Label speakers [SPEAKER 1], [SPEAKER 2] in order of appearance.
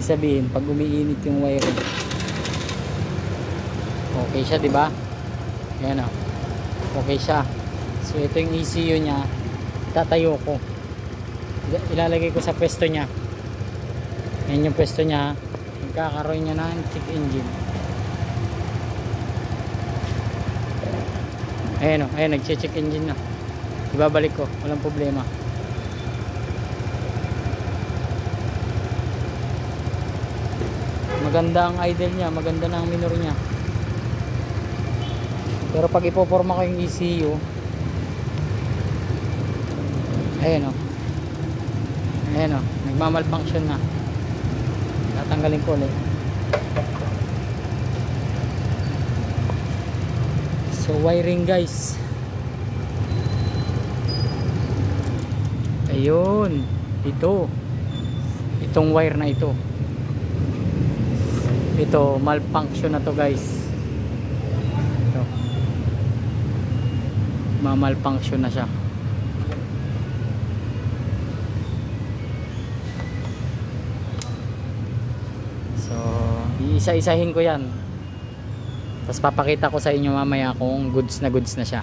[SPEAKER 1] Ibig sabihin, pag umiinit yung wiring, okay siya, di ba? Ayan o. Okay siya. So, ito yung ECU niya. Tatayo ko. Ilalagay ko sa pwesto niya. Ayan yung pwesto niya. Magkakaroon niya ng check engine. Ayan o. Ayan, nag-check engine na. Ibabalik ko. Walang problema. Maganda ang idle niya. Maganda na ang minor niya. Pero pag ipoforma ko yung ECU, ayan o. Ayan o. Nagmamalfunction na. Tatanggalin ko ulit. So wiring guys. Ayun. Itong wire na ito. Ito malfunction na to guys. Ito. Malfunction na siya. So iisa-isahin ko yan. Tapos papakita ko sa inyo mamaya kung goods na siya.